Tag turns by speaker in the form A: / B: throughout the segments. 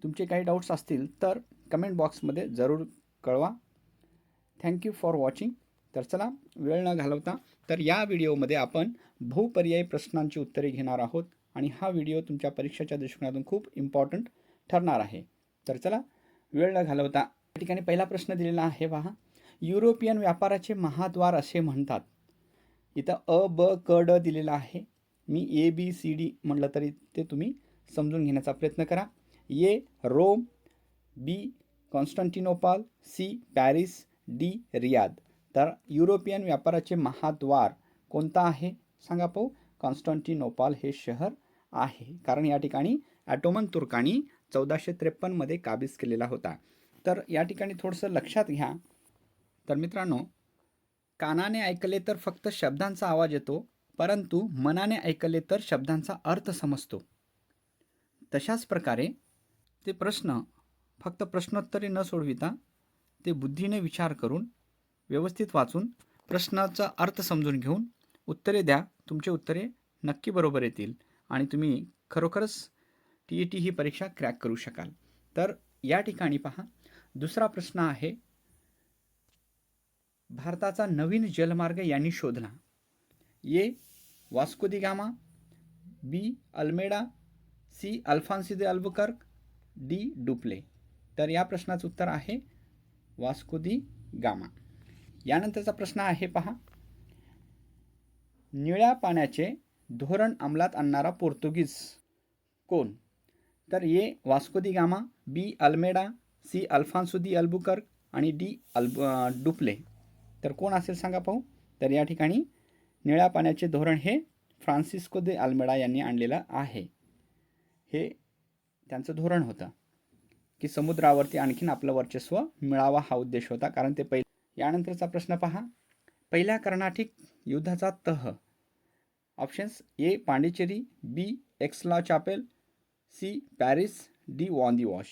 A: तुमचे काही डाऊट्स असतील तर कमेंट बॉक्समध्ये जरूर कळवा. Thank you for watching. तर चला, वेळ न घालवता तर या व्हिडिओमध्ये आपण बहुपर्यायी प्रश्नांची उत्तरे घेणार आहोत आणि हा व्हिडिओ तुमच्या परीक्षेच्या दृष्टिकोनातून खूप इम्पॉर्टंट ठरणार आहे. तर चला, वेळ न घालवता या ठिकाणी पहिला प्रश्न दिलेला आहे पहा. युरोपियन व्यापाराचे महाद्वार असे म्हणतात. इथं अ ब क ड दिलेलं आहे. मी ए बी सी डी म्हटलं तरी ते तुम्ही समजून घेण्याचा प्रयत्न करा. ए रोम, बी कॉन्स्टंटिनोपाल, सी पॅरिस, डी रियाद. तर युरोपियन व्यापाराचे महाद्वार कोणता आहे सांगा पाहू. कॉन्स्टंटिनोपाल हे शहर आहे, कारण या ठिकाणी ॲटोमन तुर्कांनी 1453 काबीज केलेला होता. तर या ठिकाणी थोडंसं लक्षात घ्या. तर मित्रांनो, कानाने ऐकले तर फक्त शब्दांचा आवाज येतो, परंतु मनाने ऐकले तर शब्दांचा अर्थ समजतो. तशाच प्रकारे ते प्रश्न फक्त प्रश्नोत्तरे न सोडविता ते बुद्धीने विचार करून व्यवस्थित वाचून प्रश्नाचा अर्थ समजून घेऊन उत्तरे द्या. तुमचे उत्तरे नक्की बरोबर येतील आणि तुम्ही खरोखरच TET ही परीक्षा क्रॅक करू शकाल. तर या ठिकाणी पहा, दुसरा प्रश्न आहे. भारताचा नवीन जलमार्ग यांनी शोधला. ए Vasco da Gama, B Almeida, C Alfonso दे अल्बुकर्क, डी डुप्ले. तर या प्रश्नाचं उत्तर आहे वास्को दी गामा. यानंतरचा प्रश्न आहे पहा. निळ्या पाण्याचे धोरण अंमलात आणणारा पोर्तुगीज कोण? तर A Vasco da Gama, B Almeida, C Alfonso de Albuquerque आणि डी डुप्ले. तर कोण असेल सांगा पाहू. तर या ठिकाणी निळ्या पाण्याचे धोरण हे फ्रान्सिस्को दे अल्मेडा यांनी आणलेलं आहे. हे त्यांचं धोरण होतं की समुद्रावरती आणखीन आपलं वर्चस्व मिळावा हा उद्देश होता, कारण ते पहिले. यानंतरचा प्रश्न पहा. पहिल्या कर्नाटिक युद्धाचा तह. Options A Pondicherry, B Aix-la-Chapelle, C Paris, D Wandiwash.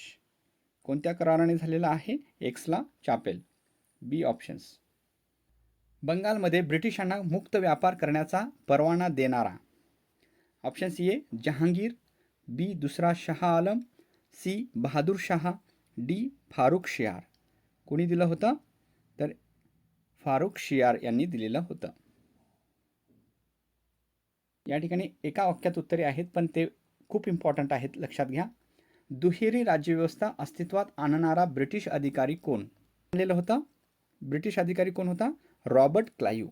A: कोणत्या कराराने झालेला आहे? Aix-la-Chapelle. B options. बंगालमध्ये ब्रिटिशांना मुक्त व्यापार करण्याचा परवाना देणारा. ऑप्शन्स ए जहांगीर, बी दुसरा शाह आलम, सी बहादूर शाह, डी फारुख शियार. कोणी दिलं होतं? तर फारुख शियार यांनी दिलेलं होतं. या ठिकाणी एका वाक्यात उत्तरे आहेत, पण ते खूप इम्पॉर्टंट आहेत, लक्षात घ्या. दुहेरी राज्यव्यवस्था अस्तित्वात आणणारा ब्रिटिश अधिकारी कोण? आणलेलं होतं. ब्रिटिश अधिकारी कोण होता? Robert Clive.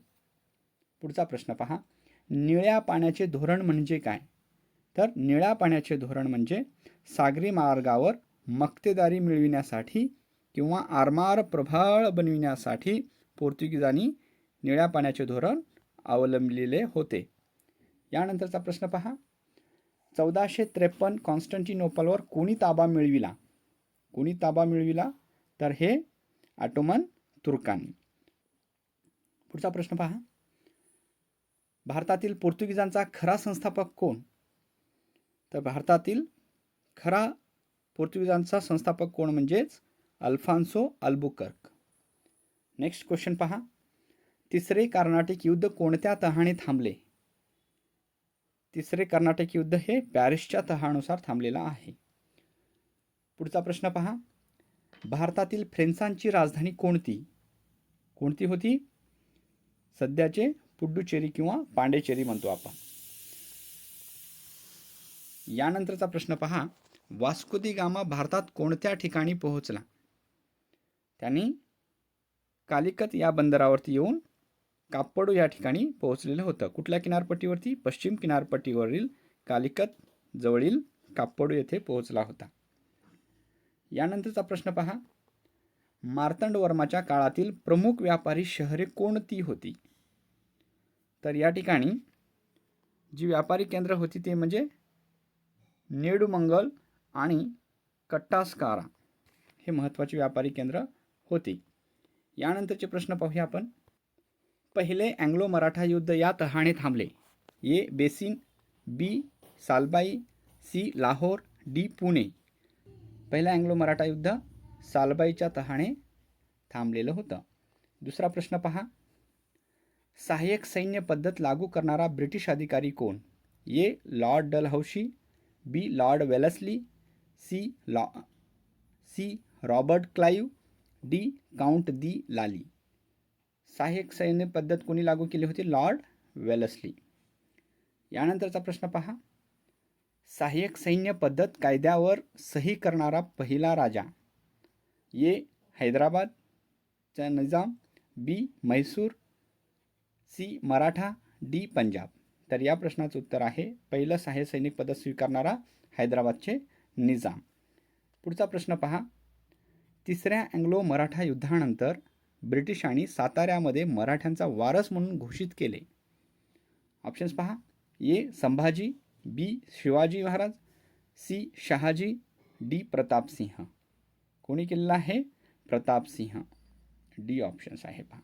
A: पुढचा प्रश्न पहा. निळ्या पाण्याचे धोरण म्हणजे काय? तर निळ्या पाण्याचे धोरण म्हणजे सागरी मार्गावर मक्तेदारी मिळविण्यासाठी किंवा आरमार प्रबळ बनविण्यासाठी पोर्तुगीजांनी निळ्या पाण्याचे धोरण अवलंबलेले होते. यानंतरचा प्रश्न पहा. 1453 कॉन्स्टंटिनोपलवर कोणी ताबा मिळविला? कोणी ताबा मिळविला? तर हे ऑटोमन तुर्कांनी. पुढचा प्रश्न पहा. भारतातील पोर्तुगीजांचा खरा संस्थापक कोण? तर भारतातील खरा पोर्तुगीजांचा संस्थापक कोण? म्हणजेच अल्फान्सो अल्बुकर्क. नेक्स्ट क्वेश्चन पहा. तिसरे कर्नाटिक युद्ध कोणत्या तहाने थांबले? तिसरे कर्नाटक युद्ध हे पॅरिसच्या तहानुसार थांबलेलं आहे. पुढचा प्रश्न पहा. भारतातील फ्रेंचांची राजधानी कोणती? कोणती होती? सध्याचे पुडुचेरी किंवा पांडेचेरी म्हणतो आपण. यानंतरचा प्रश्न पहा. वास्को दी गामा भारतात कोणत्या ठिकाणी पोहोचला? त्यांनी कालिकत या बंदरावरती येऊन काप्पडो या ठिकाणी पोहोचलेलं होतं. कुठल्या किनारपट्टीवरती? पश्चिम किनारपट्टीवरील कालिकत जवळील काप्पडो येथे पोहोचला होता. यानंतरचा प्रश्न पहा. मार्तंडवर्माच्या काळातील प्रमुख व्यापारी शहरे कोणती होती? तर या ठिकाणी जी व्यापारी केंद्र होती ते म्हणजे नेडुमंगल आणि कट्टास्कारा हे महत्त्वाची व्यापारी केंद्र होती. यानंतरचे प्रश्न पाहूया आपण. पहिले अँग्लो मराठा युद्ध या तहाने थांबले. ए बेसिन, बी सालबाई, सी लाहोर, डी पुणे. पहिला अँग्लो मराठा युद्ध सालबाईच्या तहाने थांबलेलं होतं. दुसरा प्रश्न पहा. सहाय्यक सैन्य पद्धत लागू करणारा ब्रिटिश अधिकारी कोण? A Lord Dalhousie, B Lord Wellesley, C Robert Clive, D Count de Lally. सहाय्यक सैन्य पद्धत कोणी लागू केली होती? Lord Wellesley. यानंतरचा प्रश्न पहा. सहाय्यक सैन्य पद्धत कायद्यावर सही करणारा पहिला राजा? ए हैदराबादचा निजाम, बी म्हैसूर, सी मराठा, डी पंजाब. तर या प्रश्नाचं उत्तर आहे पहिलं सहाय्यक सैनिक पद्धत स्वीकारणारा हैदराबादचे निजाम. पुढचा प्रश्न पहा. तिसऱ्या अँग्लो मराठा युद्धानंतर ब्रिटिशांनी साताऱ्यामध्ये मराठ्यांचा वारस म्हणून घोषित केले. ऑप्शन्स पहा. ए संभाजी, बी शिवाजी महाराज, सी शहाजी, डी प्रतापसिंह. कोणी केलेला आहे? प्रतापसिंह. डी ऑप्शन्स आहे पहा.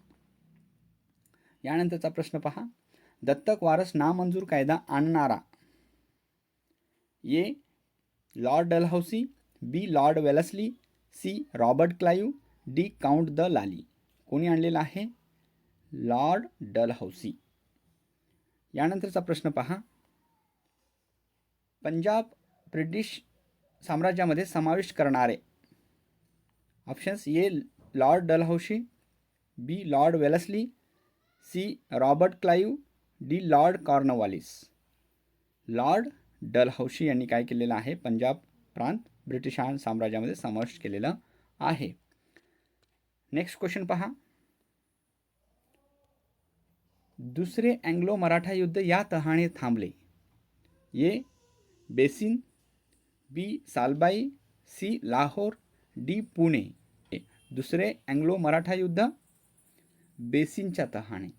A: यानंतरचा प्रश्न पहा. दत्तक वारस नामंजूर कायदा आणणारा? A Lord Dalhousie, B Lord Wellesley, C Robert Clive, D Count de Lally. कोणी आणलेला आहे? Lord Dalhousie. यानंतरचा प्रश्न पहा. पंजाब ब्रिटिश साम्राज्यामध्ये समाविष्ट करणारे? Options. A Lord Dalhousie, B Lord Wellesley, C Robert Clive, D Lord Cornwallis. Lord Dalhousie यांनी काय केलेलं आहे? पंजाब प्रांत ब्रिटिश साम्राज्यामध्ये समाविष्ट केलेलं आहे. नेक्स्ट क्वेश्चन पहा. दुसरे अँग्लो मराठा युद्ध या तहाने थांबले? ए बेसिन, बी सालबाई, सी लाहोर, डी पुणे. दुसरे अँग्लो मराठा युद्ध बेसिनच्या तहाने.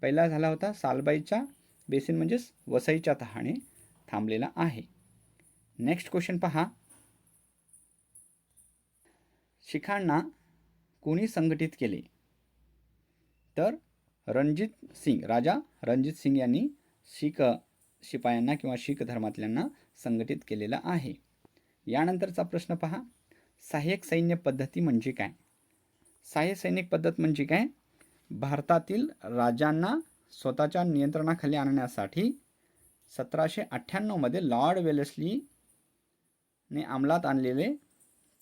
A: पहिला झाला होता सालबाईच्या, बेसिन म्हणजेच वसईच्या तहाने थांबलेला आहे. नेक्स्ट क्वेश्चन पहा. शिखांना कोणी संघटित केले? तर रणजित सिंग, राजा रणजित सिंग यांनी शीख शिपायांना किंवा शीख धर्मातल्यांना संघटित केलेलं आहे. यानंतरचा प्रश्न पहा. सहाय्यक सैन्य पद्धती म्हणजे काय? सहाय्यक सैनिक पद्धत म्हणजे काय? भारतातील राजांना स्वतःच्या नियंत्रणाखाली आणण्यासाठी 1798 मध्ये लॉर्ड वेलेस्लीने अंमलात आणलेले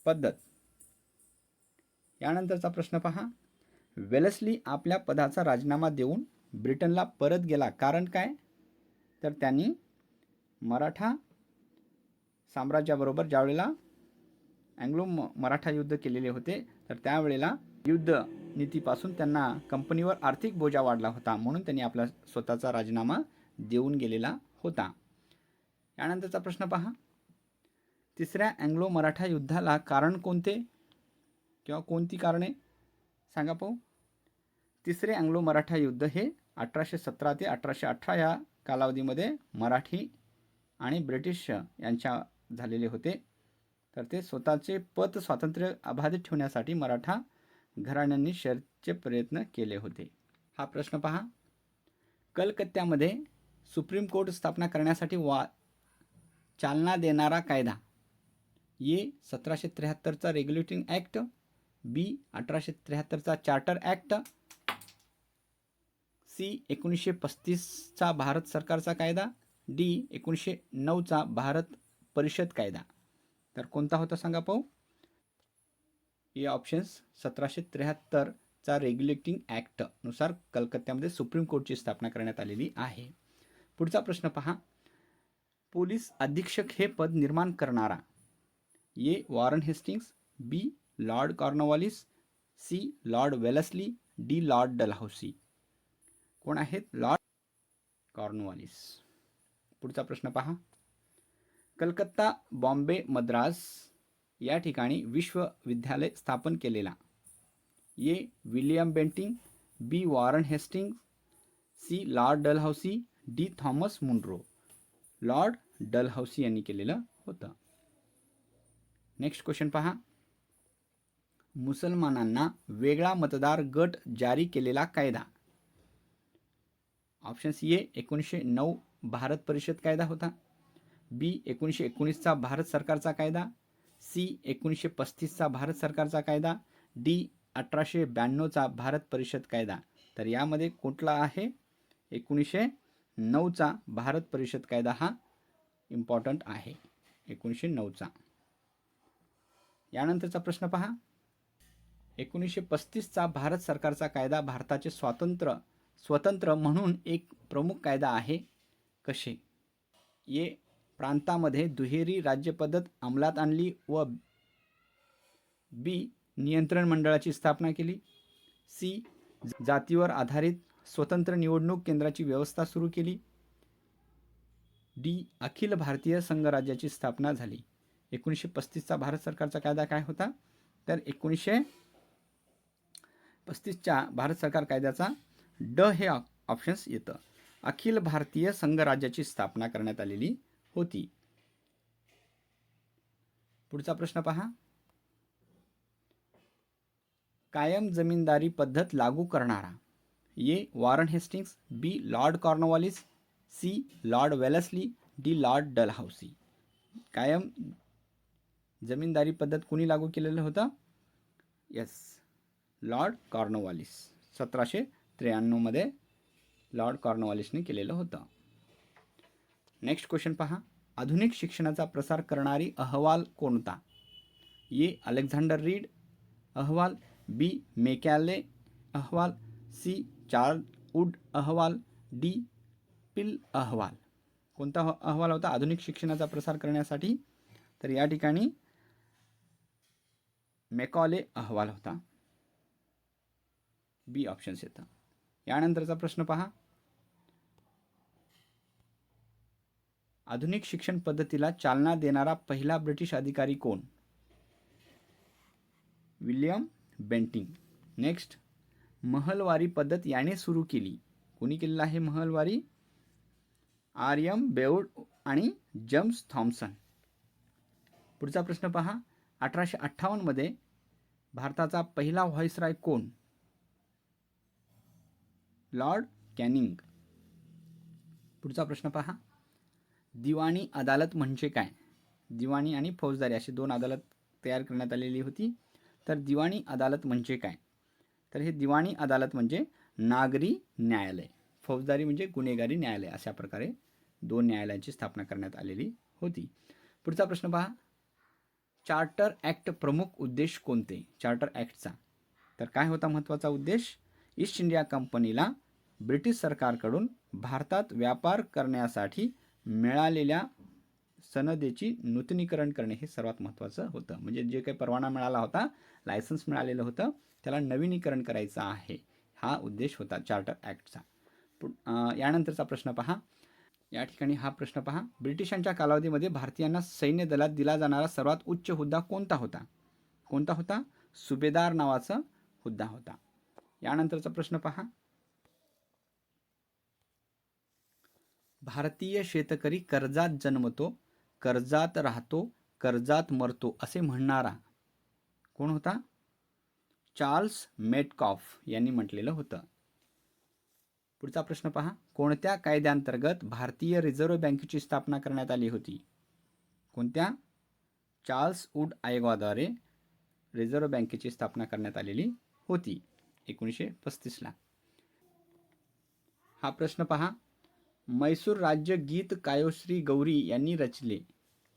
A: पद्धत. यानंतरचा प्रश्न पहा. वेलेस्ली आपल्या पदाचा राजीनामा देऊन ब्रिटनला परत गेला कारण काय? तर त्यांनी मराठा साम्राज्याबरोबर ज्यावेळेला अँग्लो मराठा युद्ध केलेले होते तर त्यावेळेला युद्ध नीतीपासून त्यांना कंपनीवर आर्थिक बोजा वाढला होता, म्हणून त्यांनी आपला स्वतःचा राजीनामा देऊन गेलेला होता. यानंतरचा प्रश्न पहा. तिसऱ्या अँग्लो मराठा युद्धाला कारण कोणते किंवा कोणती कारणे सांगा पाहू. तिसरे अँग्लो मराठा युद्ध हे 1817 ते 1818 या कालावधीमध्ये मराठी आणि ब्रिटिश यांच्या झालेले होते. तर ते स्वतःचे पत स्वातंत्र्य अबाधित ठेवण्यासाठी मराठा घराण्यांनी शर्थचे प्रयत्न केले होते. हा प्रश्न पहा. कलकत्त्यामध्ये सुप्रीम कोर्ट स्थापना करण्यासाठी चालना देणारा कायदा? ए 1773चा रेग्युलेटिंग ॲक्ट, बी 1873चा चार्टर ॲक्ट, सी 1935चा भारत सरकारचा कायदा, डी 1909चा भारत परिषद कायदा. तर कोणता होता सांगा पाहू. हे ऑप्शन्स 1773चा रेग्युलेटिंग ॲक्ट नुसार कलकत्त्यामध्ये सुप्रीम कोर्टची स्थापना करण्यात आलेली आहे. पुढचा प्रश्न पहा. पोलीस अधीक्षक हे पद निर्माण करणारा? A Warren Hastings, B Lord Cornwallis, C Lord Wellesley, D Lord Dalhousie. कोण आहेत? Lord Cornwallis. पुढचा प्रश्न पहा. कलकत्ता, बॉम्बे, मद्रास या ठिकाणी विश्वविद्यालय स्थापन केलेला? A William Bentinck, B Warren Hastings, C Lord Dalhousie, D Thomas Munro. Lord Dalhousie यांनी केलेलं होतं. नेक्स्ट क्वेश्चन पहा. मुसलमानांना वेगळा मतदार गट जारी केलेला कायदा? ऑप्शन्स. ए 1909 भारत परिषद कायदा होता, बी 1919चा भारत सरकारचा कायदा, सी 1935चा भारत सरकारचा कायदा, डी 1892चा भारत परिषद कायदा. तर यामध्ये कुठला आहे? 1909चा भारत परिषद कायदा हा इम्पॉर्टंट आहे. 1909चा. यानंतरचा प्रश्न पहा. 1935चा भारत सरकारचा कायदा भारताचे स्वतंत्र म्हणून एक प्रमुख कायदा आहे. कसे? ए. प्रांतामध्ये दुहेरी राज्यपद्धत अंमलात आणली व बी. नियंत्रण मंडळाची स्थापना केली. सी. जातीवर आधारित स्वतंत्र निवडणूक केंद्राची व्यवस्था सुरू केली. डी. अखिल भारतीय संघराज्याची स्थापना झाली. 1935चा भारत सरकारचा कायदा काय होता? तर 1935च्या भारत सरकार कायद्याचा ड हे ऑप्शन्स येतं. अखिल भारतीय संघराज्याची स्थापना करण्यात आलेली होती. पुढचा प्रश्न पहा. कायम जमीनदारी पद्धत लागू करणारा. A. Warren Hastings, B. Lord Cornwallis, C. Lord Wellesley, D. Lord Dalhousie. कायम जमीनदारी पद्धत कोणी लागू केलेलं होतं? Yes, lord Cornwallis. 1793 लॉर्ड कॉर्नवॉलिसने केलेलं होतं. नेक्स्ट क्वेश्चन पहा. आधुनिक शिक्षणाचा प्रसार करणारी अहवाल कोणता? ए. अलेक्झांडर रीड अहवाल, बी. मेकॅले अहवाल, सी. चार्ल्स वूड अहवाल, डी. पिल अहवाल. कोणता अहवाल होता आधुनिक शिक्षणाचा प्रसार करण्यासाठी? तर या ठिकाणी मेकॉले अहवाल होता. बी ऑप्शन्स येतं. यानंतरचा प्रश्न पहा. आधुनिक शिक्षण पद्धतीला चालना देणारा पहिला ब्रिटिश अधिकारी कोण? William Bentinck. नेक्स्ट, महलवारी पद्धत याने सुरू केली. कोणी केलेला आहे महलवारी? आर.एम. बेऊड आणि जेम्स थॉम्सन. पुढचा प्रश्न पहा. 1858 भारताचा पहिला व्हाईसरॉय कोण? Lord Canning. पुढचा प्रश्न पहा. दिवाणी अदालत म्हणजे काय? दिवाणी आणि फौजदारी अशी दोन अदालत तयार करण्यात आलेली होती. तर दिवाणी अदालत म्हणजे काय? तर हे दिवाणी अदालत म्हणजे नागरी न्यायालय, फौजदारी म्हणजे गुन्हेगारी न्यायालय, अशा प्रकारे दोन न्यायालयांची स्थापना करण्यात आलेली होती. पुढचा प्रश्न पहा. चार्टर ॲक्ट प्रमुख उद्देश कोणते? चार्टर ॲक्टचा तर काय होता महत्त्वाचा उद्देश? ईस्ट इंडिया कंपनीला ब्रिटिश सरकारकडून भारतात व्यापार करण्यासाठी मिळालेल्या सनदेची नूतनीकरण करणे हे सर्वात महत्त्वाचं होतं. म्हणजे जे काही परवाना मिळाला होता, लायसन्स मिळालेलं होतं, त्याला नवीनीकरण करायचं आहे, हा उद्देश होता चार्टर ॲक्टचा. यानंतरचा प्रश्न पहा. या ठिकाणी हा प्रश्न पहा. ब्रिटिशांच्या कालावधीमध्ये भारतीयांना सैन्य दलात दिला जाणारा सर्वात उच्च हुद्दा कोणता होता? कोणता होता? सुभेदार नावाचा हुद्दा होता. यानंतरचा प्रश्न पहा. भारतीय शेतकरी कर्जात जन्मतो, कर्जात राहतो, कर्जात मरतो असे म्हणणारा कोण होता? चार्ल्स मेटकॉफ यांनी म्हटलेलं होतं. पुढचा प्रश्न पहा. कोणत्या कायद्याअंतर्गत भारतीय रिझर्व्ह बँकेची स्थापना करण्यात आली होती? कोणत्या? चार्ल्स वूड आयोगाद्वारे रिझर्व्ह बँकेची स्थापना करण्यात आलेली होती 1935ला. हा प्रश्न पहा. मैसूर राज्य गीत कायोश्री गौरी यांनी रचले.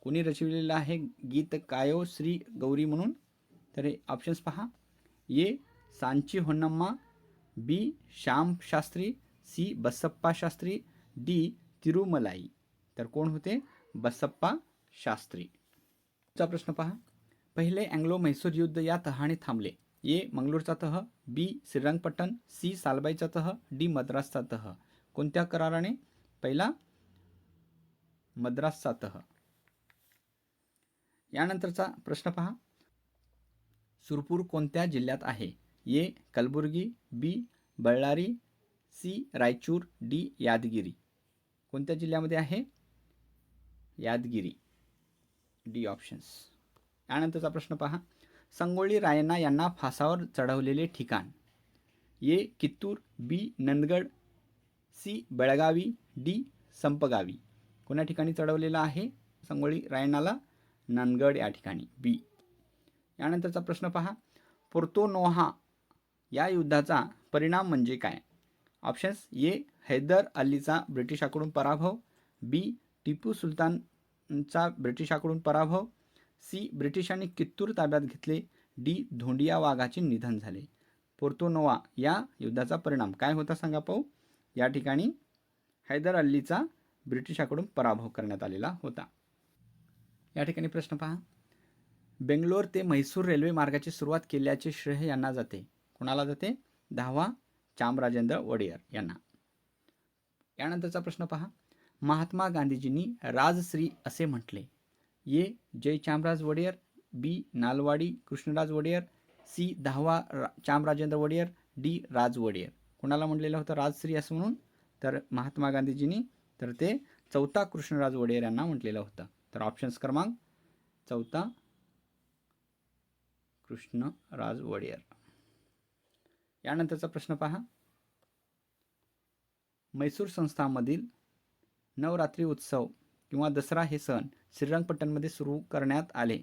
A: कोणी रचलेलं आहे गीत कायोश्री गौरी म्हणून? तर हे ऑप्शन्स पहा. ए. सांची होन्नम्मा, बी. श्याम शास्त्री, सी. बसप्पा शास्त्री, डी. तिरुमलाई. तर कोण होते? बसप्पा शास्त्री. पुढचा प्रश्न पहा. पहिले अँग्लो म्हैसूर युद्ध या तहाने थांबले. ए. मंगलोरचा तह, बी. श्रीरंगपट्टण, सी. सालबाईचा तह, डी. मद्रासचा तह. कोणत्या कराराने? पहिला मद्रासचा तह. यानंतरचा प्रश्न पहा. सुरपूर कोणत्या जिल्ह्यात आहे? ए. कलबुर्गी, बी. बळ्ळारी, सी. रायचूर, डी. यादगिरी. कोणत्या जिल्ह्यामध्ये आहे? यादगिरी. D options. यानंतरचा प्रश्न पहा. संगोळी रायण्णा यांना फासावर चढवलेले ठिकाण? ए. कित्तूर, बी. नंदगड, सी. बेळगावी, डी. संपगावी. कोणत्या ठिकाणी चढवलेला आहे संगोळी रायण्णाला? नंदगड या ठिकाणी, बी. यानंतरचा प्रश्न पहा. पोर्तो नोहा या युद्धाचा परिणाम म्हणजे काय? ऑप्शन्स. ए. हैदर अलीचा ब्रिटिशाकडून पराभव, बी. टिपू सुलतानचा ब्रिटिशाकडून पराभव, सी ब्रिटिशांनी कित्तूर ताब्यात घेतले, डी धोंडिया वाघाचे निधन झाले. पोर्तो-नोवा या युद्धाचा परिणाम काय होता सांगा पाहू. या ठिकाणी हैदर अल्लीचा ब्रिटिशाकडून पराभव करण्यात आलेला होता. या ठिकाणी प्रश्न पहा. बेंगलोर ते म्हैसूर रेल्वे मार्गाची सुरुवात केल्याचे श्रेय यांना जाते. कोणाला जाते? 10वा चामराजेंद्र वडियर यांना. यानंतरचा प्रश्न पहा. महात्मा गांधीजींनी राजश्री असे म्हटले. ए जयचामराज वडियर, बी नालवाडी कृष्णराज वडियर, सी 10वा चामराजेंद्र वडियर, डी राज वडियर. कोणाला म्हटलेलं होतं राजश्री असं म्हणून? तर महात्मा गांधीजींनी. तर ते 4था कृष्णराज वडियर यांना म्हटलेलं होतं. तर ऑप्शन्स क्रमांक 4था कृष्णराज वडियर. यानंतरचा प्रश्न पहा. म्हैसूर संस्थांमधील नवरात्री उत्सव किंवा दसरा हे सण श्रीरंगपट्टणमध्ये सुरू करण्यात आले.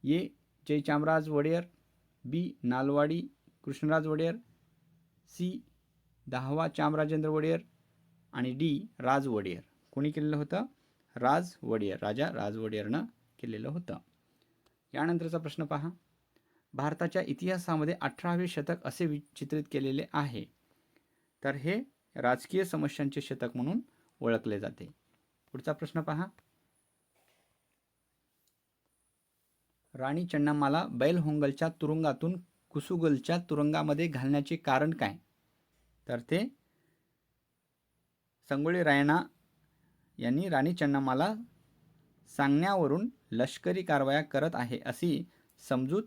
A: ए जयचामराज वडियर, बी नालवाडी कृष्णराज वडियर, सी 10वा चामराजेंद्र वडियर आणि डी राज वडियर. कोणी केलेलं होतं? राज वडियर, राजा राज वडियरनं केलेलं होतं. यानंतरचा प्रश्न पहा. भारताच्या इतिहासामध्ये 18वे शतक असे चित्रित केलेले आहे. तर हे राजकीय समस्यांचे शतक म्हणून ओळखले जाते. पुढचा प्रश्न पहा. राणी चन्नाम्माला बैलहोंगलच्या तुरुंगातून कुसुगलच्या तुरुंगामध्ये घालण्याचे कारण काय? तर ते संगोळी रायण्णा यांनी राणी चन्नाम्माला सांगण्यावरून लष्करी कारवाया करत आहे अशी समजूत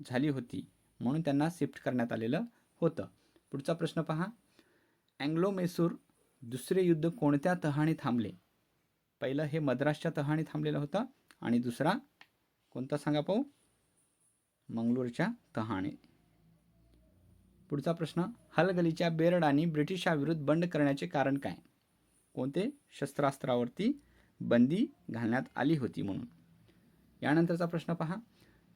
A: झाली होती, म्हणून त्यांना शिफ्ट करण्यात आलेलं होतं. पुढचा प्रश्न पहा. अँग्लो मैसूर दुसरे युद्ध कोणत्या तहाने थांबले? पहिलं हे मद्रासच्या तहाने थांबलेलं होतं आणि दुसरा कोणता सांगा पाहू? मंगलोरच्या तहाने. पुढचा प्रश्न. हलगलीच्या बेरडांनी ब्रिटिशाविरुद्ध बंड करण्याचे कारण काय? कोणते? शस्त्रास्त्रावरती बंदी घालण्यात आली होती म्हणून. यानंतरचा प्रश्न पहा.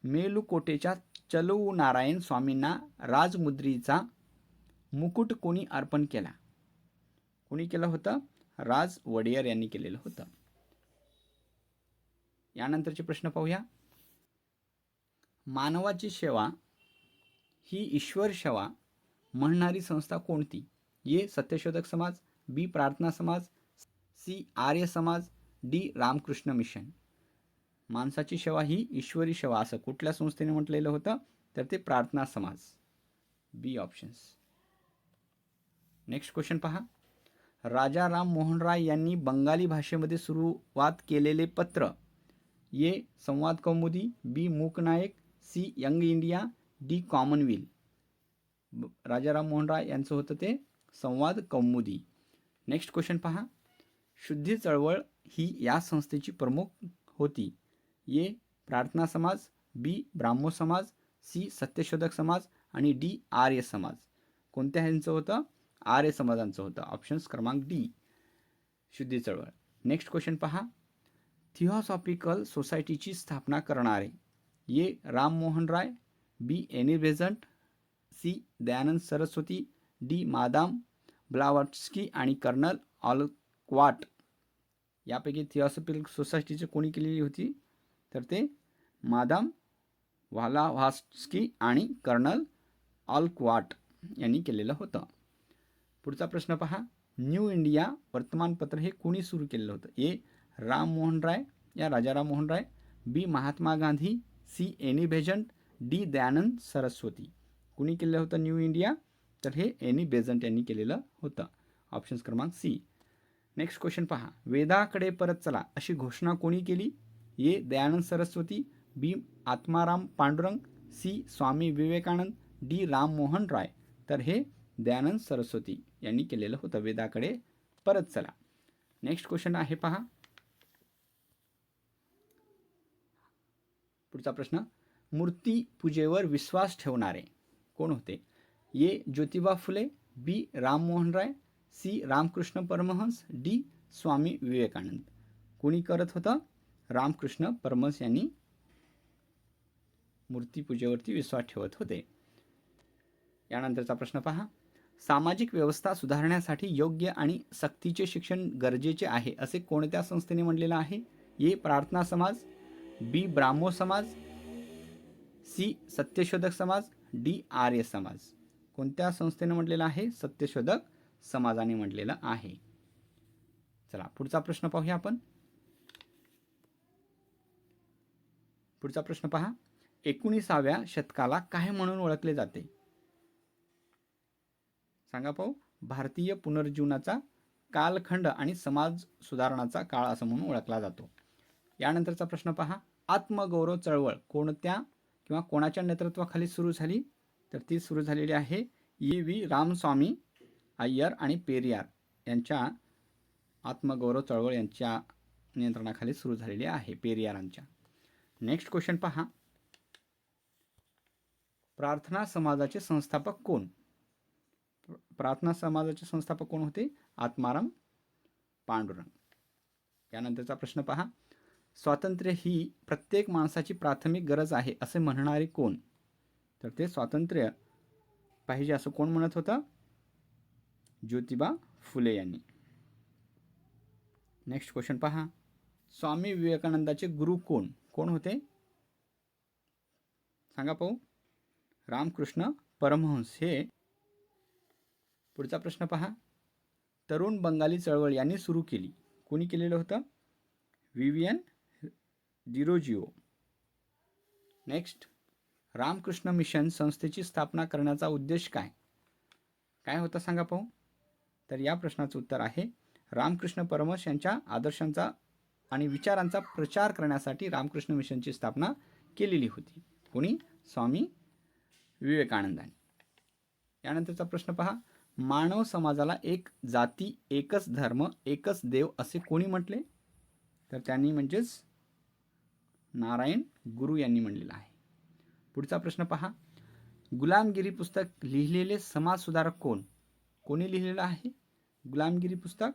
A: मेलुकोटेच्या चलुव नारायण स्वामींना राजमुद्रीचा मुकुट कोणी अर्पण केला? कोणी केलं होतं? राज वडियर यांनी केलेलं होतं. यानंतरचे प्रश्न पाहूया. मानवाची सेवा ही ईश्वर सेवा म्हणणारी संस्था कोणती? ए सत्यशोधक समाज, बी प्रार्थना समाज, C Arya Samaj, D Ramakrishna mission. माणसाची सेवा ही ईश्वरी सेवा असं कुठल्या संस्थेने म्हटलेलं होतं? तर ते प्रार्थना समाज. बी ऑप्शन्स. नेक्स्ट क्वेश्चन पहा. राजा राम मोहन राय यांनी बंगाली भाषेमध्ये सुरुवात केलेले पत्र. A Sambad Kaumudi, B Mooknayak, C young India, D Commonwealth. Rajaram Mohan Roy यांचं होतं ते संवाद कौमुदी. नेक्स्ट क्वेश्चन पहा. शुद्धी चळवळ ही या संस्थेची प्रमुख होती. ए प्रार्थना समाज, बी ब्राह्मो समाज, सी सत्यशोधक समाज आणि डी आर्य समाज. कोणत्या ह्यांचं होतं? आर्य समाजांचं होतं. ऑप्शन्स क्रमांक डी शुद्धी चळवळ. नेक्स्ट क्वेश्चन पहा. थिओसॉफिकल सोसायटीची स्थापना करणारे. A Ram Mohan Roy, B Annie Besant, C Dayanand Saraswati, D madame Blavatsky आणि कर्नल ऑलक्वाट. यापैकी थिओसॉफिकल सोसायटीची कोणी केलेली होती? तर ते मादाम व्हालाव्हास्की आणि कर्नल ऑलक्वाट यांनी केलेलं होतं. पुढचा प्रश्न पहा. न्यू इंडिया वर्तमानपत्र हे कोणी सुरू केलेलं होतं? ए राम मोहन राय या Rajaram Mohan Roy, B Mahatma Gandhi, C Annie Besant, D Dayanand Saraswati. कुणी केलेलं होतं न्यू इंडिया? तर हे एनी बेझंट यांनी केलेलं होतं. ऑप्शन्स क्रमांक सी. नेक्स्ट क्वेश्चन पहा. वेदाकडे परत चला अशी घोषणा कोणी केली? ए दयानंद सरस्वती, बी आत्माराम पांडुरंग, सी स्वामी विवेकानंद, डी राम मोहन राय. तर हे दयानंद सरस्वती यांनी केलेलं होतं. वेदाकडे परत चला. नेक्स्ट क्वेश्चन आहे पहा. पुढचा प्रश्न. मूर्तिपूजेवर विश्वास ठेवणारे कोण होते? ए ज्योतिबा फुले, बी राममोहन राय, सी रामकृष्ण परमहंस, डी स्वामी विवेकानंद. कोणी करत होतं? रामकृष्ण परमहंस यांनी मूर्तिपूजेवरती विश्वास ठेवत होते. यानंतरचा प्रश्न पहा. सामाजिक व्यवस्था सुधारण्यासाठी योग्य आणि सक्तीचे शिक्षण गरजेचे आहे असे कोणत्या संस्थेने म्हटलेलं आहे? ए प्रार्थना समाज, बी ब्राह्मो समाज, सी सत्यशोधक समाज, डी आर्य समाज. कोणत्या संस्थेनं म्हटलेलं आहे? सत्यशोधक समाजाने म्हटलेलं आहे. चला पुढचा प्रश्न पाहूया आपण. पुढचा प्रश्न पहा. 19व्या शतकाला काय म्हणून ओळखले जाते? सांगा पाहू. भारतीय पुनर्जीवनाचा कालखंड आणि समाज सुधारणाचा काळ असं म्हणून ओळखला जातो. यानंतरचा प्रश्न पहा. आत्मगौरव चळवळ कोणत्या किंवा कोणाच्या नेतृत्वाखाली सुरू झाली? तर ती सुरू झालेली आहे E.V. रामस्वामी अय्यर आणि पेरियार यांच्या आत्मगौरव चळवळ यांच्या नियंत्रणाखाली सुरू झालेली आहे, पेरियारांच्या. नेक्स्ट क्वेश्चन पहा. प्रार्थना समाजाचे संस्थापक कोण? प्रार्थना समाजाचे संस्थापक कोण होते? आत्माराम पांडुरंग. यानंतरचा प्रश्न पहा. स्वातंत्र्य ही प्रत्येक माणसाची प्राथमिक गरज आहे असे म्हणणारे कोण? तर ते स्वातंत्र्य पाहिजे असं कोण म्हणत होतं? ज्योतिबा फुले यांनी. नेक्स्ट क्वेश्चन पहा. स्वामी विवेकानंदाचे गुरु कोण? कोण होते? सांगा पाहू. रामकृष्ण परमहंस हे. पुढचा प्रश्न पहा. तरुण बंगाली चळवळ यांनी सुरू केली. कोणी केलेलं होतं? विवियन डिरोजिओ. नेक्स्ट. रामकृष्ण मिशन संस्थेची स्थापना करण्याचा उद्देश काय? काय होता सांगा पाहू. तर या प्रश्नाचं उत्तर आहे रामकृष्ण परमहंस यांच्या आदर्शांचा आणि विचारांचा प्रचार करण्यासाठी रामकृष्ण मिशनची स्थापना केलेली होती. कोणी? स्वामी विवेकानंदांनी. यानंतरचा प्रश्न पहा. मानव समाजाला एक जाती, एकच धर्म, एकच देव असे कोणी म्हटले? तर त्यांनी म्हणजेच नारायण गुरु यांनी म्हणलेलं आहे. पुढचा प्रश्न पहा. गुलामगिरी पुस्तक लिहिलेले समाज सुधारक कोण? कोणी लिहिलेलं आहे गुलामगिरी पुस्तक?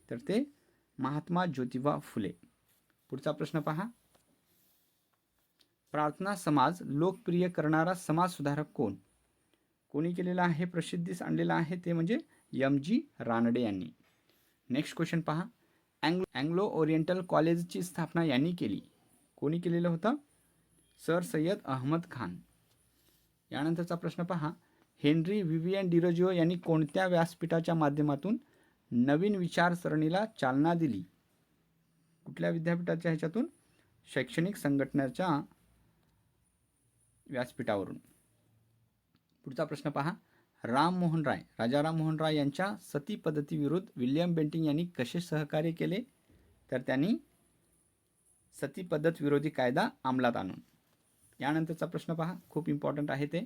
A: तर ते महात्मा ज्योतिबा फुले. पुढचा प्रश्न पहा. प्रार्थना समाज लोकप्रिय करणारा समाज सुधारक कोण? कोणी केलेला आहे, प्रसिद्धीस आणलेला आहे? ते म्हणजे M.G. रानडे यांनी. नेक्स्ट क्वेश्चन पहा. अँग्लो ओरिएंटल कॉलेजची स्थापना यांनी केली. कोणी केलेलं होतं? सर सय्यद अहमद खान. यानंतरचा प्रश्न पहा. हेनरी विवियन डिरोजिओ यांनी कोणत्या व्यासपीठाच्या माध्यमातून नवीन विचारसरणीला चालना दिली? कुठल्या विद्यापीठाच्या ह्याच्यातून? शैक्षणिक संघटनेच्या व्यासपीठावरून. पुढचा प्रश्न पहा. राजा राममोहन राय यांच्या सती पद्धतीविरुद्ध विल्यम बेंटिंक यांनी कसे सहकार्य केले? तर त्यांनी सती पद्धत विरोधी कायदा अंमलात आणून. यानंतरचा प्रश्न पहा, खूप इम्पॉर्टंट आहे ते.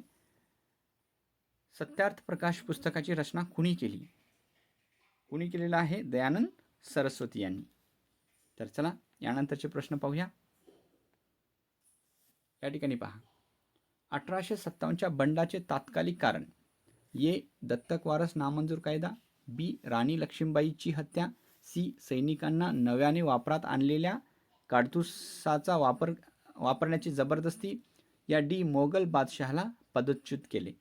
A: सत्यार्थ प्रकाश पुस्तकाची रचना कुणी केली? कुणी केलेला आहे? दयानंद सरस्वती यांनी. तर चला यानंतरचे प्रश्न पाहूया. या ठिकाणी पहा. 1857च्या बंडाचे तात्कालिक कारण. ए. दत्तक वारस नामंजूर कायदा. बी. राणी लक्ष्मीबाईची हत्या. सी. सैनिकांना नव्याने वापरात आणलेल्या काडतुसाचा वापरण्याची जबरदस्ती. या डी. मोगल बादशहाला पदच्युत केले.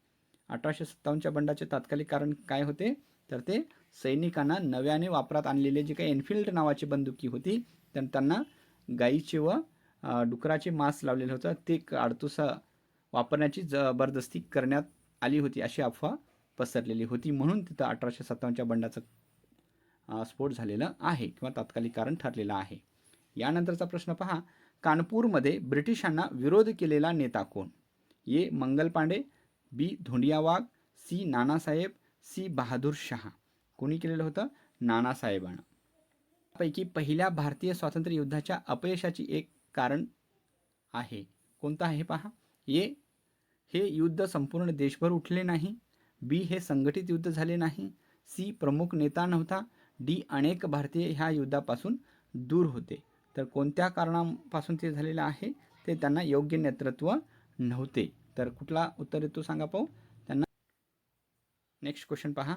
A: 1857च्या बंडाचे तात्कालिक कारण काय होते? तर ते सैनिकांना नव्याने वापरात आणलेले जे काही एनफिल्ड नावाची बंदुकी होती तर त्यांना गाईचे व डुकराचे मांस लावलेलं होतं, ते काडतुसा वापरण्याची जबरदस्ती करण्यात आली होती अशी अफवा पसरलेली होती. म्हणून तिथं 1857च्या बंडाचा स्फोट झालेला आहे किंवा तात्कालिक कारण ठरलेलं आहे. यानंतरचा प्रश्न पहा. कानपूरमध्ये ब्रिटिशांना विरोध केलेला नेता कोण? ए. मंगल पांडे. बी. धोंडिया वाघ. सी. नानासाहेब. सी. बहादूर शाह. कोणी केलेलं होतं? नानासाहेबांना. पैकी पहिल्या भारतीय स्वातंत्र्य युद्धाच्या अपयशाची एक कारण आहे. कोणतं आहे पहा. ए. हे युद्ध संपूर्ण देशभर उठले नाही. बी. हे संघटित युद्ध झाले नाही. सी. प्रमुख नेता नव्हता. डी. अनेक भारतीय ह्या युद्धापासून दूर होते. तर कोणत्या कारणापासून ते झालेलं आहे? ते त्यांना योग्य नेतृत्व नव्हते. तर कुठला उत्तर येतो सांगा पाहू त्यांना. नेक्स्ट क्वेश्चन पहा.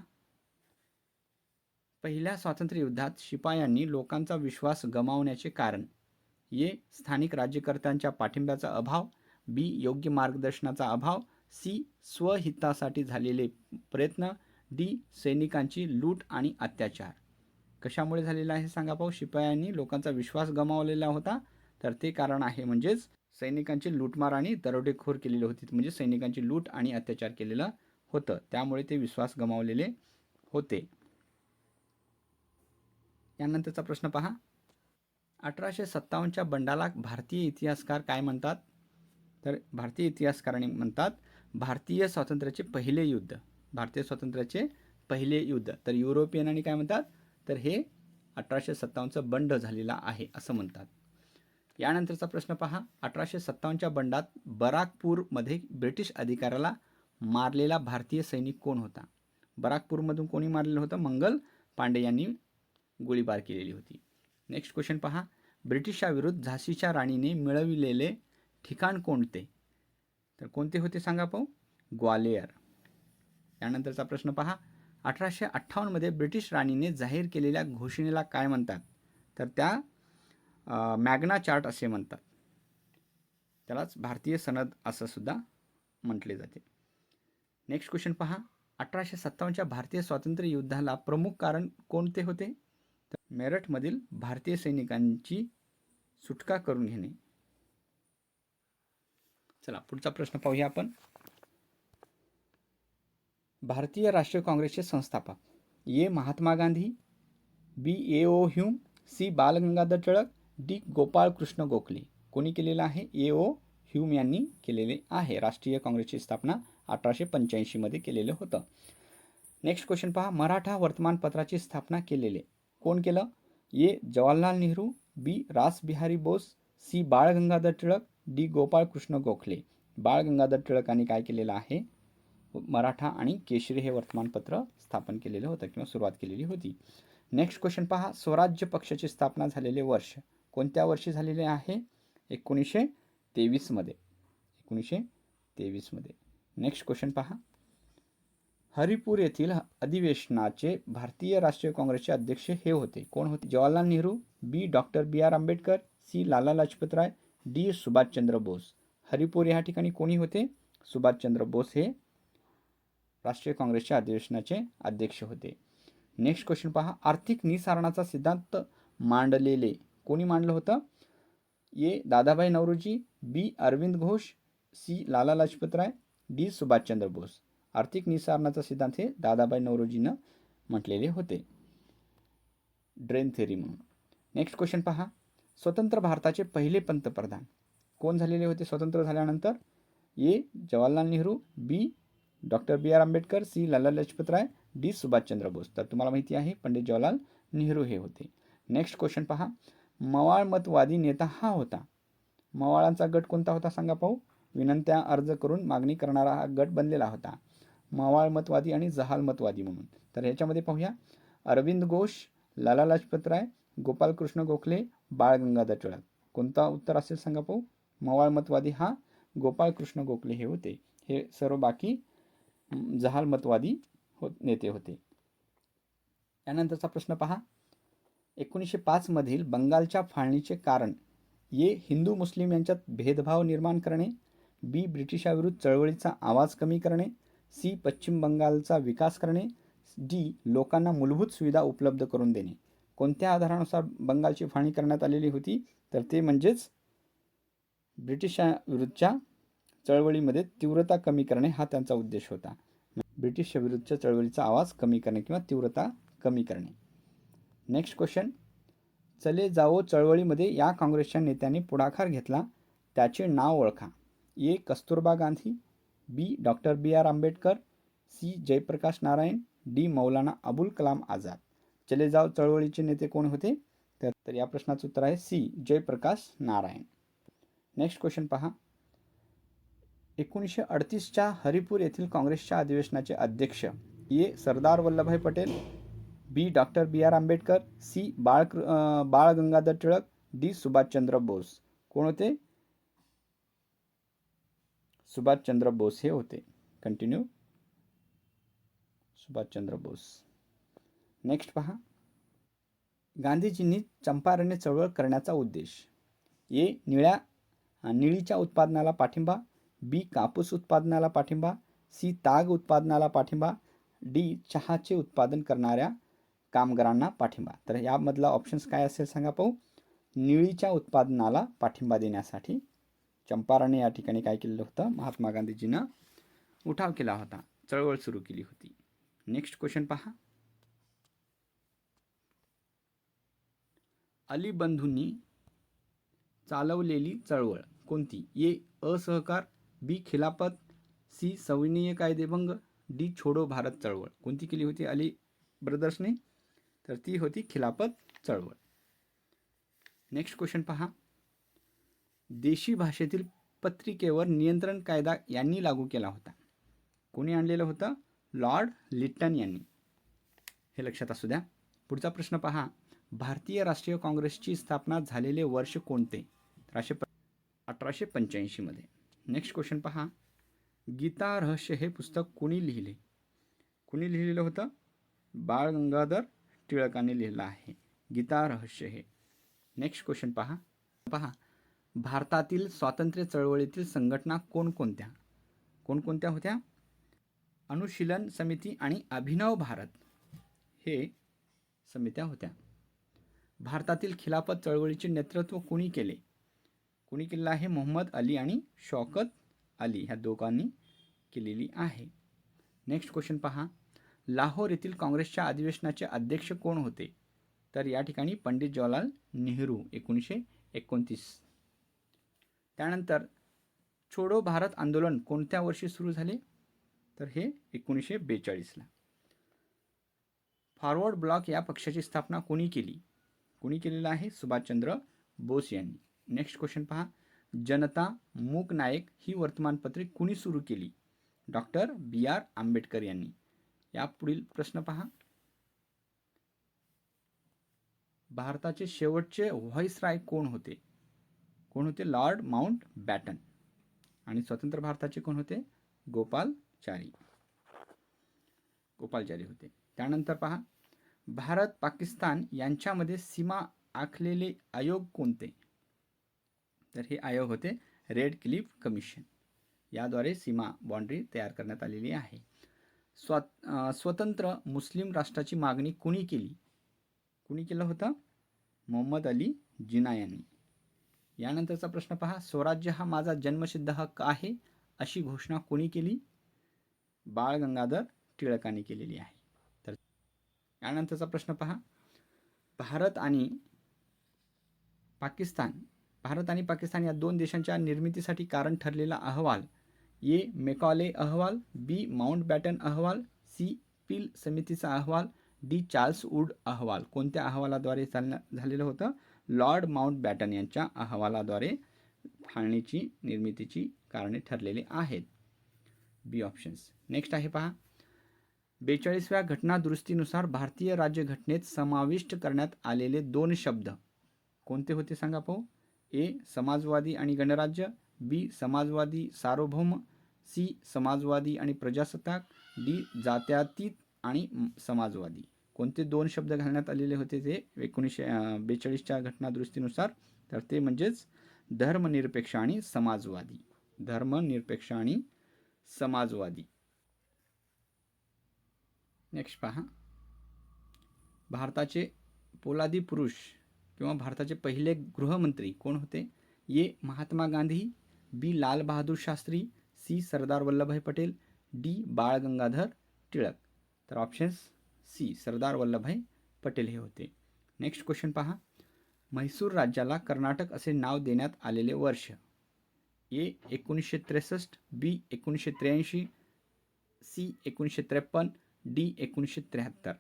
A: पहिल्या स्वातंत्र्य युद्धात शिपायांनी लोकांचा विश्वास गमावण्याचे कारण. ए. स्थानिक राज्यकर्त्यांच्या पाठिंब्याचा अभाव. बी. योग्य मार्गदर्शनाचा अभाव. सी. स्वहितासाठी झालेले प्रयत्न. डी. सैनिकांची लूट आणि अत्याचार. कशामुळे झालेला आहे सांगा पाहू. शिपायांनी लोकांचा विश्वास गमावलेला होता तर ते कारण आहे म्हणजेच सैनिकांची लूटमार आणि दरोडेखोर केलेली होती, म्हणजे सैनिकांची लूट आणि अत्याचार केलेलं होतं, त्यामुळे ते विश्वास गमावलेले होते. यानंतरचा प्रश्न पहा. 1857च्या बंडाला भारतीय इतिहासकार काय म्हणतात? तर भारतीय इतिहासकारांनी म्हणतात भारतीय स्वातंत्र्याचे पहिले युद्ध. भारतीय स्वातंत्र्याचे पहिले युद्ध. तर युरोपियनांनी काय म्हणतात? तर हे 1857चं बंड झालेला आहे असं म्हणतात. यानंतरचा प्रश्न पहा. 1857च्या बंडात बराकपूरमध्ये ब्रिटिश अधिकाऱ्याला मारलेला भारतीय सैनिक कोण होता? बराकपूरमधून कोणी मारलेलं होतं? मंगल पांडे यांनी गोळीबार केलेली होती. नेक्स्ट क्वेश्चन पहा. ब्रिटिशाविरुद्ध झाशीच्या राणीने मिळविलेले ठिकाण कोणते? तर कोणते होते सांगा पाहू? ग्वालेयर. यानंतरचा प्रश्न पहा. 1858मध्ये ब्रिटिश राणीने जाहीर केलेल्या घोषणेला काय म्हणतात? तर त्या मॅग्ना चार्ट असे म्हणतात. त्यालाच भारतीय सनद असं सुद्धा म्हटले जाते. नेक्स्ट क्वेश्चन पहा. 1857च्या भारतीय स्वातंत्र्य युद्धाला प्रमुख कारण कोणते होते? तर मेरठमधील भारतीय सैनिकांची सुटका करून घेणे. चला पुढचा प्रश्न पाहूया आपण. भारतीय राष्ट्रीय काँग्रेसचे संस्थापक A. Mahatma Gandhi, B. A O. Hume, C. Balgangadhar Tilak, D. Gopal Krishna Gokhale. कोणी केलेलं आहे? ए.ओ. ह्यूम यांनी केलेले आहे. राष्ट्रीय काँग्रेसची स्थापना 1885मध्ये केलेलं होतं. नेक्स्ट क्वेश्चन पहा. मराठा वर्तमानपत्राची स्थापना केलेले कोण केलं? ए. जवाहरलाल नेहरू, बी. रासबिहारी बोस, सी. बाळ गंगाधर टिळक, डी. गोपाळ कृष्ण गोखले. बाळ गंगाधर टिळकांनी काय केलेलं आहे? मराठा आणि केशरी हे वर्तमानपत्र स्थापन केलेलं होतं किंवा सुरुवात केलेली होती. नेक्स्ट क्वेश्चन पहा. स्वराज्य पक्षाची स्थापना झालेले वर्ष कोणत्या वर्षी झालेले आहे? 1923मध्ये. 1923मध्ये. नेक्स्ट क्वेश्चन पहा. हरिपूर येथील अधिवेशनाचे भारतीय राष्ट्रीय काँग्रेसचे अध्यक्ष हे होते. कोण होते? Jawaharlal Nehru, B. Doctor B.R. Ambedkar, C. Lala Lajpat Rai, D. Subhashchandra Bose. Haripur या ठिकाणी कोणी होते? सुभाषचंद्र बोस हे राष्ट्रीय काँग्रेसच्या अधिवेशनाचे अध्यक्ष होते. नेक्स्ट क्वेश्चन पहा. आर्थिक निसारणाचा सिद्धांत मांडलेले कोणी मांडलं होतं? ए. दादाभाई नौरोजी, बी. अरविंद घोष, सी. लाला लाजपत राय, डी. सुभाषचंद्र बोस. आर्थिक निसारणाचा सिद्धांत हे दादाभाई नौरोजीनं म्हटलेले होते, ड्रेन थेरी म्हणून. नेक्स्ट क्वेश्चन पहा. स्वतंत्र भारताचे पहिले पंतप्रधान कोण झालेले होते स्वतंत्र झाल्यानंतर? A. Jawaharlal Nehru, B. Doctor B.R. Ambedkar, C. Lala Lajpat Rai, D. Subhashchandra Bose. तर तुम्हाला माहिती आहे पंडित जवाहरलाल नेहरू हे होते. नेक्स्ट क्वेश्चन पहा. मवाळ मतवादी नेता हा होता. मवाळांचा गट कोणता होता सांगा पाहू? विनंत्या अर्ज करून मागणी करणारा हा गट बनलेला होता. मवाळ मतवादी आणि जहाल मतवादी म्हणून. तर ह्याच्यामध्ये पाहूया. अरविंद घोष, लाला लाजपत राय, गोपाळ कृष्ण गोखले, बाळ गंगाधर टिळक. कोणता उत्तर असेल सांगा पाहू? मवाळ मतवादी हा गोपाळ कृष्ण गोखले हे होते. हे सर्व बाकी जहाल मतवादी नेते होते. यानंतरचा प्रश्न पहा. 1905 मधील बंगालच्या फाळणीचे कारण? ए. हिंदू मुस्लिम यांच्यात भेदभाव निर्माण करणे, बी. ब्रिटिशाविरुद्ध चळवळीचा आवाज कमी करणे, सी. पश्चिम बंगालचा विकास करणे, डी. लोकांना मूलभूत सुविधा उपलब्ध करून देणे. कोणत्या आधारानुसार बंगालची फाळणी करण्यात आलेली होती? तर ते म्हणजेच ब्रिटिशाविरुद्धच्या चळवळीमध्ये तीव्रता कमी करणे हा त्यांचा उद्देश होता. ब्रिटिश विरुद्धच्या चळवळीचा आवाज कमी करणे किंवा तीव्रता कमी करणे. Next question. चले जाओ चळवळीमध्ये या काँग्रेसच्या नेत्यांनी पुढाकार घेतला त्याचे नाव ओळखा. A. Kasturba Gandhi, B. Doctor B.R. Ambedkar, C. Jayaprakash Narayan, D. Maulana Abul Kalam Azad. चले जाओ चळवळीचे नेते कोण होते? तर या प्रश्नाचं उत्तर आहे C. Jayaprakash Narayan. Next question पहा. 1938च्या हरिपूर येथील काँग्रेसच्या अधिवेशनाचे अध्यक्ष A. Sardar Vallabhbhai Patel, B. Doctor B.R. Ambedkar, C. Bal Gangadhar Tilak, D. Subhashchandra Bose. कोण होते? सुभाषचंद्र बोस हे होते. कंटिन्यू. सुभाषचंद्र बोस. नेक्स्ट पहा. गांधीजींनी चंपारण्य चळवळ करण्याचा उद्देश? ए. निळीच्या उत्पादनाला पाठिंबा, बी. कापूस उत्पादनाला पाठिंबा, सी. ताग उत्पादनाला पाठिंबा, डी. चहाचे उत्पादन करणाऱ्या कामगारांना पाठिंबा. तर यामधला ऑप्शन्स काय असेल सांगा पाहू? निळीच्या उत्पादनाला पाठिंबा देण्यासाठी चंपारणे या ठिकाणी काय केलेलं होतं, महात्मा गांधीजीनं उठाव केला होता, चळवळ सुरू केली होती. नेक्स्ट क्वेश्चन पहा. अली बंधूंनी चालवलेली चळवळ कोणती? ए असहकार, बी खिलाफत, सी सविनय कायदेभंग, डी छोडो भारत चळवळ. कोणती केली होती अली ब्रदर्सने? तर ती होती खिलाफत चळवळ. नेक्स्ट क्वेश्चन पहा. देशी भाषेतील पत्रिकेवर नियंत्रण कायदा यांनी लागू केला होता. कोणी आणलेलं होतं? लॉर्ड लिट्टन यांनी. हे लक्षात असू द्या. पुढचा प्रश्न पहा. भारतीय राष्ट्रीय काँग्रेसची स्थापना झालेले वर्ष कोणते? 1885 मध्ये. नेक्स्ट क्वेश्चन पहा. गीता रहस्य हे पुस्तक कोणी लिहिले? कोणी लिहिलेलं होतं? बाळ गंगाधर टिळकांनी लिहिलं आहे गीता रहस्य हे. नेक्स्ट क्वेश्चन पहा. भारतातील स्वातंत्र्य चळवळीतील संघटना कोणकोणत्या होत्या? अनुशीलन समिती आणि अभिनव भारत हे समित्या होत्या. भारतातील खिलाफत चळवळीचे नेतृत्व कोणी केले? कोणी केलेलं आहे? मोहम्मद अली आणि शौकत अली ह्या दोघांनी केलेली आहे. नेक्स्ट क्वेश्चन पहा. लाहोर येथील काँग्रेसच्या अधिवेशनाचे अध्यक्ष कोण होते? तर या ठिकाणी पंडित जवाहरलाल नेहरू 1929. त्यानंतर छोडो भारत आंदोलन कोणत्या वर्षी सुरू झाले? तर हे 1942ला. फॉरवर्ड ब्लॉक या पक्षाची स्थापना कोणी केली? कोणी केलेलं आहे? सुभाषचंद्र बोस यांनी. नेक्स्ट क्वेश्चन पहा. जनता मूक नायक ही वर्तमानपत्रे कुणी सुरू केली? Doctor B.R. आंबेडकर यांनी. या पुढील प्रश्न पहा. भारताचे शेवटचे व्हाईसराय कोण होते? Lord Mountbatten. आणि स्वतंत्र भारताचे कोण होते? गोपालचारी होते. त्यानंतर पहा. भारत पाकिस्तान यांच्यामध्ये सीमा आखलेले आयोग कोणते? तर हे आयोग होते रेड क्लिफ कमिशन. याद्वारे सीमा बाउंड्री तयार करण्यात आलेली आहे. स्वतंत्र मुस्लिम राष्ट्राची मागणी कुणी केलं होतं? मोहम्मद अली जिना यांनी. यानंतरचा प्रश्न पहा. स्वराज्य हा माझा जन्मसिद्ध हक्क आहे अशी घोषणा कोणी केली? बाळ गंगाधर टिळकांनी केलेली आहे. तर यानंतरचा प्रश्न पहा. भारत आणि पाकिस्तान या दोन देशांच्या निर्मितीसाठी कारण ठरलेला अहवाल. ए मेकॉले अहवाल, बी माउंटबॅटन अहवाल, सी पील समितीचा अहवाल, डी चार्ल्स वूड अहवाल. कोणत्या अहवालाद्वारे झालेलं होतं? लॉर्ड माउंटबॅटन यांच्या अहवालाद्वारे फाळणीची निर्मितीची कारणे ठरलेली आहेत. बी ऑप्शन्स. नेक्स्ट आहे पहा. 42व्या घटना दुरुस्तीनुसार भारतीय राज्यघटनेत समाविष्ट करण्यात आलेले 2 शब्द कोणते होते सांगा पाहू? ए समाजवादी आणि गणराज्य, बी समाजवादी सार्वभौम, सी समाजवादी आणि प्रजासत्ताक, डी जात्यातीत आणि समाजवादी. कोणते 2 शब्द घालण्यात आलेले होते ते 1942च्या घटना दुरुस्तीनुसार? तर ते म्हणजेच धर्मनिरपेक्ष आणि समाजवादी. नेक्स्ट पहा. भारताचे पोलादी पुरुष किंवा भारताचे पहिले गृहमंत्री कोण होते? ए महात्मा गांधी, बी लाल बहादूर शास्त्री, सी सरदार वल्लभभाई पटेल, डी बाळ गंगाधर टिळक. तर ऑप्शन्स सी सरदार वल्लभभाई पटेल हे होते. नेक्स्ट क्वेश्चन पहा. म्हैसूर राज्याला कर्नाटक असे नाव देण्यात आलेले वर्ष. ए 1963, बी 1983, सी 1953, डी 1973.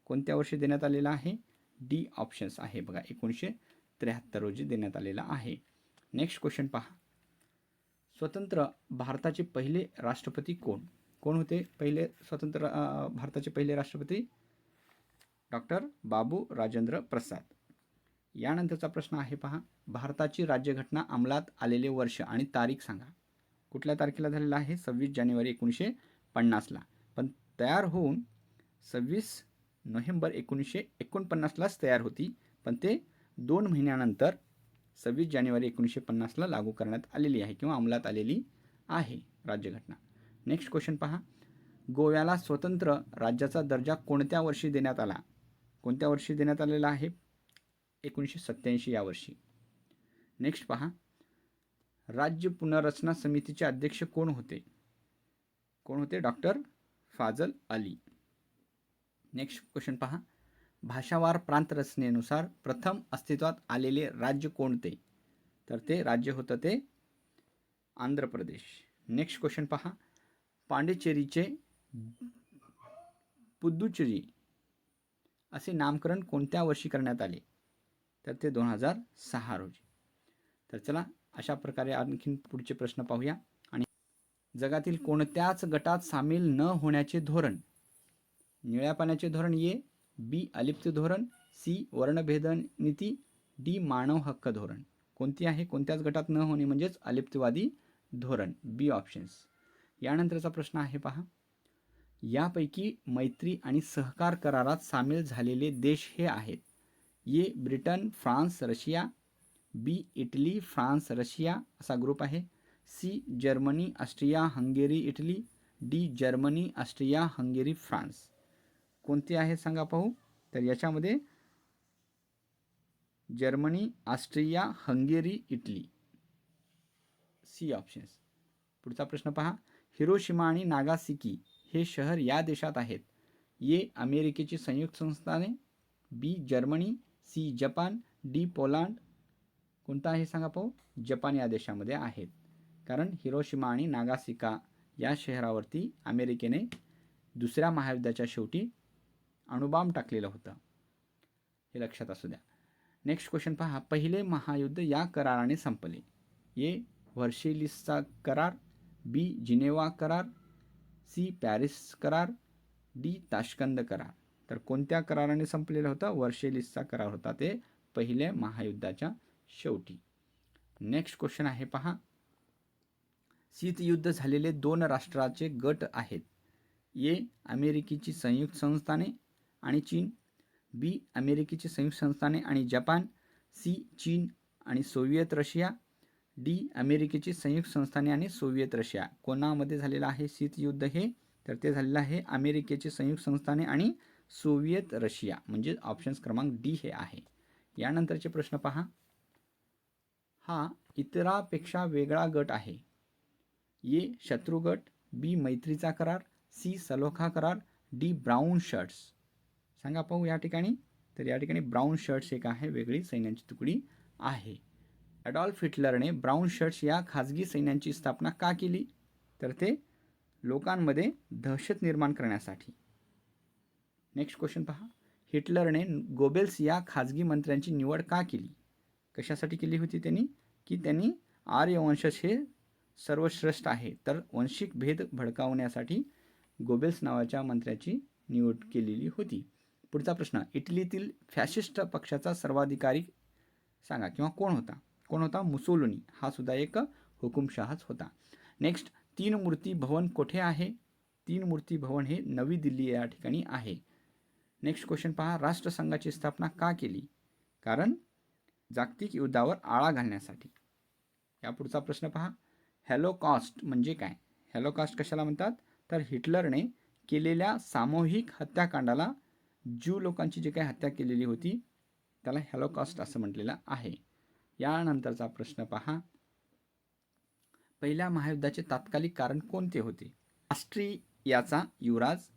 A: कोणत्या वर्षी देण्यात आलेला आहे? डी ऑप्शन्स आहे बघा 1973 रोजी देण्यात आलेला आहे. नेक्स्ट क्वेश्चन पहा. स्वतंत्र भारताचे पहिले राष्ट्रपती कोण होते? स्वतंत्र भारताचे पहिले राष्ट्रपती डॉक्टर बाबू राजेंद्र प्रसाद. यानंतरचा प्रश्न आहे पहा. भारताची राज्यघटना अंमलात आलेले वर्ष आणि तारीख सांगा. कुठल्या तारखेला झालेला आहे? 26 जानेवारी 1950ला. पण तयार होऊन 26 नोव्हेंबर 1949लाच तयार होती. पण ते 2 महिन्यानंतर 26 जानेवारी 1950ला लागू करण्यात आलेली आहे किंवा अंमलात आलेली आहे राज्यघटना. नेक्स्ट क्वेश्चन पहा. गोव्याला स्वतंत्र राज्याचा दर्जा कोणत्या वर्षी देण्यात आलेला आहे? 1987 या वर्षी. नेक्स्ट पहा, राज्य पुनर्रचना समितीचे अध्यक्ष कोण होते? कोण होते? Doctor Fazal Ali. Next question पहा, भाषावार प्रांत रचनेनुसार प्रथम अस्तित्वात आलेले राज्य कोणते? तर ते राज्य होतं ते आंध्र प्रदेश. नेक्स्ट क्वेश्चन पहा, पांडिचेरीचे पुदुचेरी असे नामकरण कोणत्या वर्षी करण्यात आले? तर ते 2006 रोजी. तर चला अशा प्रकारे आणखीन पुढचे प्रश्न पाहूया. आणि जगातील कोणत्याच गटात सामील न होण्याचे धोरण? निळ्या पाण्याचे धोरण ए, बी अलिप्त धोरण, सी वर्णभेद नीती, डी मानव हक्क धोरण. कोणती आहे? कोणत्याच गटात न होणे म्हणजेच अलिप्तवादी धोरण, बी ऑप्शन्स. यानंतरचा प्रश्न आहे पहा, यापैकी मैत्री आणि सहकार करारात सामील झालेले देश हे आहेत? A Britain, France, Russia, B Italy, France, Russia असा ग्रुप आहे, C Germany, Austria, Hungary, Italy, D Germany, Austria, Hungary, France. कोणते आहे सांगा पाहू? तर याच्यामध्ये Germany, Austria, Hungary, Italy, C options. पुढचा प्रश्न पहा, हिरोशिमा आणि नागासाकी हे शहर या देशात आहेत? ए अमेरिकेची संयुक्त संस्थाने, B Germany, C Japan, D Poland. कोणता आहे सांगा पाहू? जपान या देशामध्ये आहेत, कारण हिरोशिमा आणि नागासाकी या शहरावरती अमेरिकेने दुसऱ्या महायुद्धाच्या शेवटी अणुबॉम्ब टाकलेलं होतं, हे लक्षात असू द्या. नेक्स्ट क्वेश्चन पहा, पहिले महायुद्ध या कराराने संपले? ए व्हर्सेलिसचा करार, बी जिनेवा करार, सी पॅरिस करार, डी ताश्कंद करार. तर कोणत्या कराराने संपलेला होता? व्हर्सेलिसचा करार होता ते पहिल्या महायुद्धाच्या शेवटी. नेक्स्ट क्वेश्चन आहे पहा, शीतयुद्ध झालेले दोन राष्ट्राचे गट आहेत? ए अमेरिकेची संयुक्त संस्थाने आणि चीन, बी अमेरिकेची संयुक्त संस्थाने आणि जपान, सी चीन आणि सोव्हिएत रशिया, डी अमेरिकेची संयुक्त संस्थाने आणि सोव्हिएत रशिया. कोणामध्ये झालेलं आहे शीतयुद्ध हे? तर ते झालेलं आहे अमेरिकेची संयुक्त संस्थाने आणि सोव्हिएत रशिया, म्हणजे ऑप्शन्स क्रमांक डी हे आहे. यानंतरचे प्रश्न पहा, हा इतरापेक्षा वेगळा गट आहे? ए शत्रू गट, बी मैत्रीचा करार, सी सलोखा करार, डी ब्राऊन शर्ट्स. सांगा पाहू या ठिकाणी. तर या ठिकाणी ब्राऊन शर्ट्स एक आहे, वेगळी सैन्याची तुकडी आहे. ॲडॉल्फ हिटलरने ब्राऊन शर्ट्स या खाजगी सैन्यांची स्थापना का केली? तर ते लोकांमध्ये दहशत निर्माण करण्यासाठी. नेक्स्ट क्वेश्चन पहा, हिटलरने गोबेल्स या खाजगी मंत्र्यांची निवड का केली? कशासाठी केली होती त्यांनी? की त्यांनी आर्यवंशज हे सर्वश्रेष्ठ आहे, तर वंशिक भेद भडकावण्यासाठी गोबेल्स नावाच्या मंत्र्याची निवड केलेली होती. पुढचा प्रश्न, इटलीतील फॅशिस्ट पक्षाचा सर्वाधिकारी सांगा, किंवा कोण होता? कोण होता? मुसोलिनी. हा सुद्धा एक हुकुमशहाच होता. नेक्स्ट, तीन मूर्ती भवन कोठे आहे? तीन मूर्ती भवन हे नवी दिल्ली या ठिकाणी आहे. नेक्स्ट क्वेश्चन पहा, राष्ट्रसंघाची स्थापना का केली? कारण जागतिक युद्धावर आळा घालण्यासाठी. या पुढचा प्रश्न पहा, हॉलोकॉस्ट म्हणजे काय? हॉलोकॉस्ट कशाला म्हणतात? तर हिटलरने केलेल्या सामूहिक हत्याकांडाला, ज्यू लोकांची जी काही हत्या केलेली होती त्याला हॉलोकॉस्ट असं म्हटलेलं आहे. यानंतरचा प्रश्न पहा, पहिल्या महायुद्धाचे तात्कालिक कारण कोणते होते? ऑस्ट्रियाचा युवराज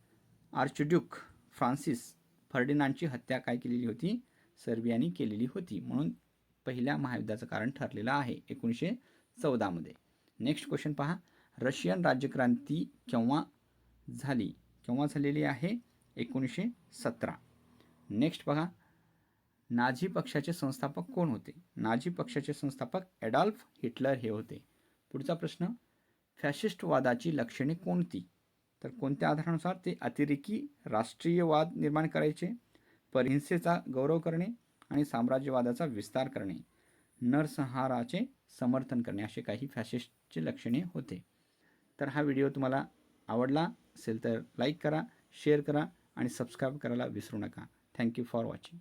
A: आर्चड्यूक फ्रान्सिस फर्डिनांडची हत्या काय केलेली होती? सर्बियानी केलेली होती, म्हणून पहिल्या महायुद्धाचं कारण ठरलेलं आहे 1914 मध्ये. नेक्स्ट क्वेश्चन पहा, रशियन राज्यक्रांती केव्हा झालेली आहे? 1917. नेक्स्ट बघा, नाझी पक्षाचे संस्थापक कोण होते? नाझी पक्षाचे संस्थापक ॲडॉल्फ हिटलर हे होते. पुढचा प्रश्न, फॅशिस्टवादाची लक्षणे कोणती? तर कोणत्या आधारानुसार? ते अतिरेकी राष्ट्रीयवाद निर्माण करायचे, परहिंसेचा गौरव करणे आणि साम्राज्यवादाचा विस्तार करणे, नरसंहाराचे समर्थन करणे, असे काही फॅशिस्टचे लक्षणे होते. तर हा व्हिडिओ तुम्हाला आवडला असेल तर लाईक करा, शेअर करा आणि सबस्क्राईब करायला विसरू नका. Thank you for watching.